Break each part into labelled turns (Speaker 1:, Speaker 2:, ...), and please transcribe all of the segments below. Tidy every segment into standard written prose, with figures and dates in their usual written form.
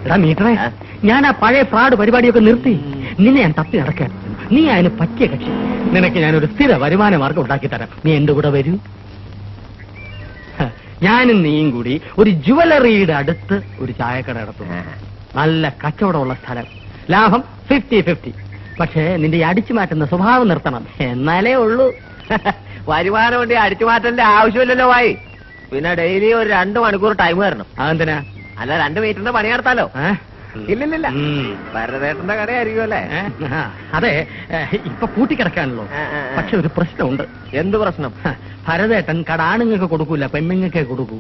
Speaker 1: എടാ മീറ്ററേ, ഞാൻ ആ പഴയ ഫ്രോഡ് പരിപാടിയൊക്കെ നിർത്തി. നിന്നെ ഞാൻ തപ്പി നടക്കാൻ. നീ അതിന് പറ്റിയ കക്ഷി. നിനക്ക് ഞാനൊരു സ്ഥിര വരുമാന മാർഗം ഉണ്ടാക്കി തരാം. നീ എന്റെ കൂടെ വരൂ. ഞാനും നീയും കൂടി ഒരു ജുവലറിയുടെ അടുത്ത് ഒരു ചായക്കട നടത്തും. നല്ല കച്ചവടമുള്ള സ്ഥലം, ലാഭം 50-50. പക്ഷേ നിന്റെ ഈ അടിച്ചു മാറ്റുന്ന സ്വഭാവം നിർത്തണം, എന്നാലേ ഉള്ളൂ.
Speaker 2: വരുമാനം കൊണ്ട് അടിച്ചു മാറ്റേണ്ട ആവശ്യമില്ലല്ലോ വായി. പിന്നെ ഡെയിലി ഒരു 2 മണിക്കൂർ ടൈം തരണം.
Speaker 1: അതെന്തിനാ?
Speaker 2: അല്ല 2 മീറ്ററിന്റെ പണി നടത്താലോ. ഇല്ലില്ല, ഭരതേട്ടന്റെ കടയായിരിക്കും അല്ലേ?
Speaker 1: അതെ, ഇപ്പൊ പൂട്ടിക്കിടക്കാണല്ലോ. പക്ഷെ ഒരു പ്രശ്നമുണ്ട്.
Speaker 2: എന്ത് പ്രശ്നം?
Speaker 1: ഭരതേട്ടൻ കട ആണുങ്ങൾക്ക് കൊടുക്കൂല, പെണ്ണുങ്ങൾക്കേ കൊടുക്കൂ.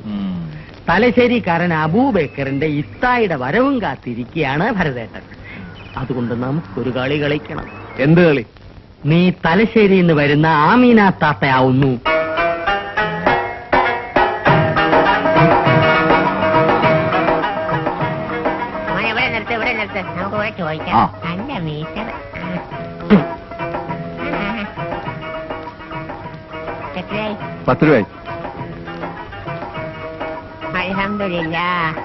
Speaker 1: തലശ്ശേരിക്കാരൻ അബൂബക്കറിന്റെ ഇത്തായുടെ വരവും കാത്തിരിക്കുകയാണ് ഭരതേട്ടൻ. അതുകൊണ്ട് നമുക്കൊരു കളി കളിക്കണം.
Speaker 2: എന്ത് കളി?
Speaker 1: നീ തലശ്ശേരിയിൽ നിന്ന് വരുന്ന ആമീന താത്തയാവുന്നു.
Speaker 3: നമുക്ക് ചോദിക്കാം. നല്ല മീറ്റർ എത്രയായി?
Speaker 2: 10 രൂപയായി.
Speaker 3: അൽഹംദുലില്ലാഹ്.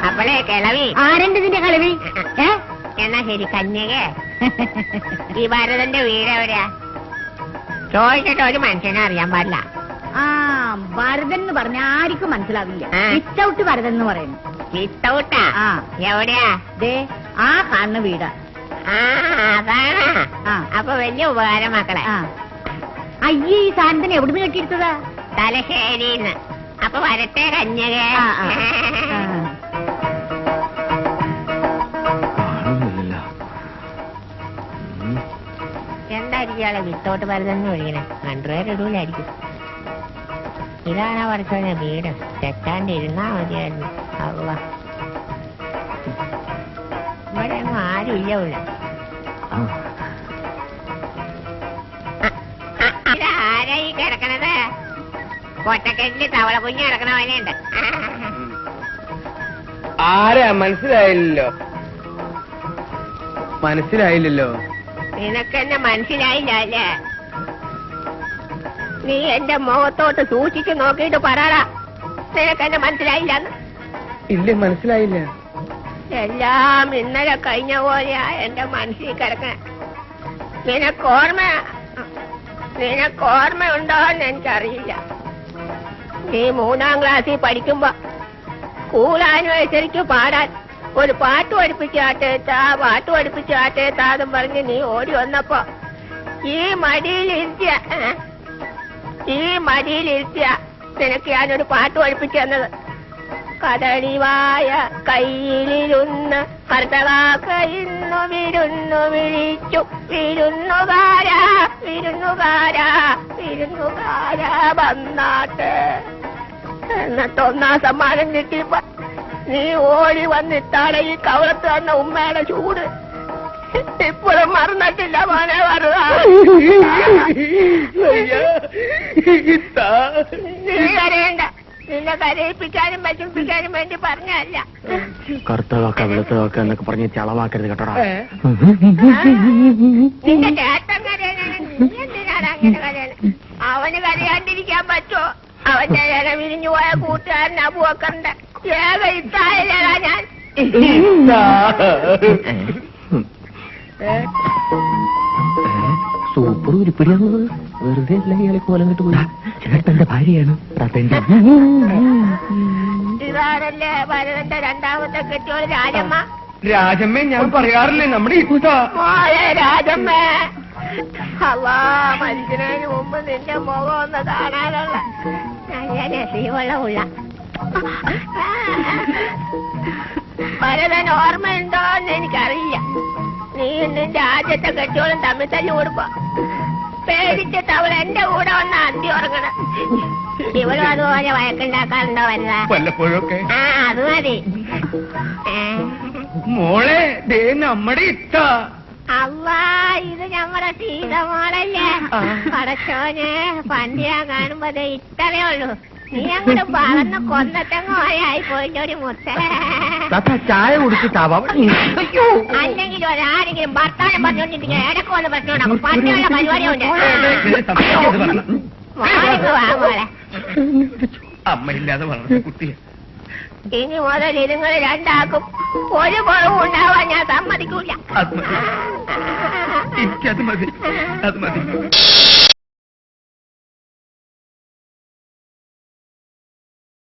Speaker 3: അപ്പോളേ കിളവി ആരെന്തതിന്റെ കളവി? എന്നാ ശരി കന്യകേ, ഈ ഭരതന്റെ വീട് എവിടെയാ? ചോദിച്ചിട്ട് ഒരു മനുഷ്യനെ അറിയാൻ പാടില്ല.
Speaker 4: ഭരതൻ എന്ന് പറഞ്ഞ ആർക്കും മനസ്സിലാവില്ല. വിത്തൗട്ട് ഭരതൻ എന്ന് പറയുന്നു.
Speaker 3: വിത്തൗട്ടാ? എവിടെയാ?
Speaker 4: ദേ ആ കാണുന്ന വീടാ.
Speaker 3: അതാണ്. അപ്പൊ വലിയ ഉപകാരം മക്കളെ.
Speaker 4: അയ്യേ, ഈ സാധനത്തിന് എവിടുന്ന് കെട്ടിയെടുത്തതാ?
Speaker 3: തലശ്ശേരിന്ന്. അപ്പൊ വരട്ടെ കന്യക. എന്തായിരിക്കും ആളെ വിത്തോട്ട് ഭരതെന്ന് വിളിക്കണേ? അണ്ടർവെയർ ഇടൂലായിരിക്കും. ഇതാണ് പഠിച്ചോനെ വീട്. തെറ്റാണ്ട് ഇരുന്നാ മതിയായിരുന്നു. അള്ളാ, ഇവിടെ ഒന്നും ആരും ഇല്ല. ആരാ ഈ കിടക്കണത്? കൊട്ടക്കെട്ടില് തവള കുഞ്ഞ് കിടക്കണ പോലെയുണ്ട്.
Speaker 2: ആരാ? മനസ്സിലായില്ലല്ലോ.
Speaker 3: നിനക്കെന്നെ മനസ്സിലായില്ല അല്ലേ? നീ എന്റെ മുഖത്തോട്ട് സൂക്ഷിച്ചു നോക്കിയിട്ട് പറയാ, നിനക്കെന്നെ മനസ്സിലായില്ലെന്ന്.
Speaker 2: ഇല്ല, മനസ്സിലായില്ല.
Speaker 3: എല്ലാം ഇന്നലെ കഴിഞ്ഞ പോലെയാ എന്റെ മനസ്സിൽ കിടക്കണ. നിനക്കോർമ്മയുണ്ടോന്ന് എനിക്കറിയില്ല. നീ 3ാം ക്ലാസ്സിൽ പഠിക്കുമ്പോ സ്കൂൾ ആനിവേഴ്സറിക്ക് പാടാൻ ഒരു പാട്ട് പഠിപ്പിച്ചാട്ടേത്താന്നും പറഞ്ഞ് നീ ഓടി വന്നപ്പോ ഈ മടിയിലിരുത്തിയ നിനക്ക് ഞാനൊരു പാട്ട് പഠിപ്പിച്ചു തന്നത്. കദളിവായ കയ്യിലിരുന്ന് കർത്തകാക്കയിന്നു വിരുന്നു വിളിച്ചു, വിരുന്നുകാരാ വന്നാട്ട്. എന്നിട്ട് 1ാം സമ്മാനം കിട്ടിയപ്പോ നീ ഓടി വന്നിട്ടാണ് ഈ കവളത്ത് തന്ന ഉമ്മയുടെ ചൂട് ഇപ്പോഴും മറന്നിട്ടില്ല മോനെ. നീ കരയണ്ട. നിന്നെ കരയിപ്പിക്കാനും പറ്റിപ്പിക്കാനും വേണ്ടി പറഞ്ഞല്ല.
Speaker 1: കറുത്തതൊക്കെ വെളുത്തതൊക്കെ എന്നൊക്കെ പറഞ്ഞ് ചളമാക്കരുത് കേട്ടോടാ.
Speaker 3: നിന്റെ ചേട്ടൻ കരയാനാണ്, നീ എന്തിനാണ് അങ്ങനെ കരയാണ്? അവന് കരയാണ്ടിരിക്കാൻ പറ്റുമോ? അവന്റെ ഇല വിരിഞ്ഞു പോയ കൂട്ടുകാരൻ അബൂബക്കറിന്റെ ഏക ഇത്തായില്ലടാ ഞാൻ.
Speaker 1: സൂപ്പർ ഉരുപ്പിടിയാണത്. വെറുതെ അല്ല ഇയാളെ കോലം കിട്ടു പോയി. ചേട്ടന്റെ ഭാര്യയാണ്.
Speaker 3: ഇതാണല്ലേ ഭരതന്റെ 2ാമത്തെ കെട്ടിയോള് രാജമ്മ.
Speaker 2: രാജമ്മ ഞാൻ പറയാറില്ലേ നമ്മുടെ
Speaker 3: മോളെ രാജമ്മ. അല്ലാ, മരിക്കുന്നതിന് മുമ്പ് നിന്റെ മുഖം ഒന്ന് കാണാനുള്ള നല്ല രസീവെള്ളമുള്ള ഭരതൻ ഓർമ്മയുണ്ടോന്ന് എനിക്കറിയില്ല. നീ നിന്റെ ആദ്യത്തെ കെട്ടിയോളും തമ്മിൽ തല്ലി കൊടുപ്പോ പേടിച്ചിട്ട് അവൾ എന്റെ കൂടെ വന്ന അന്തി ഉറങ്ങണം. ഇവളും അതുപോലെ വഴക്കുണ്ടാക്കാറുണ്ടോ
Speaker 2: വല്ലപ്പോഴൊക്കെ?
Speaker 3: അത് മതി
Speaker 2: മോളെ. നമ്മുടെ ഇത്ത.
Speaker 3: അല്ലാ, ഇത് ഞമ്മടെ സീതമോളല്ലേ? പടച്ചോനെ, പണ്ട് ഞാൻ കാണുമ്പോ ഇത്രേ ഉള്ളൂ. നീ അങ്ങോട്ട് വളർന്ന കൊന്നത്തങ്ങോയായി പോയിട്ടൊരു മുത്ത.
Speaker 1: ചായ കുടിച്ചിട്ടാവാം.
Speaker 3: അല്ലെങ്കിൽ ഒരാരെങ്കിലും ഭർത്താനം പറഞ്ഞോണ്ടിരിക്കുക ഇടക്ക് വന്ന് പ്രശ്നമുണ്ടാകും. പണ്ടുള്ള പരിപാടിയുണ്ട്. വാ മോളെ.
Speaker 5: അമ്മയില്ലാതെ വളർന്ന കുട്ടിയെ.
Speaker 3: ഇനി മുതൽ ഇതുങ്ങൾ രണ്ടാക്കും ഒരു കുറവും ഉണ്ടാവാൻ ഞാൻ സമ്മതിക്കൂല.
Speaker 5: അത് മതി, എനിക്കത് മതി, അത് മതി.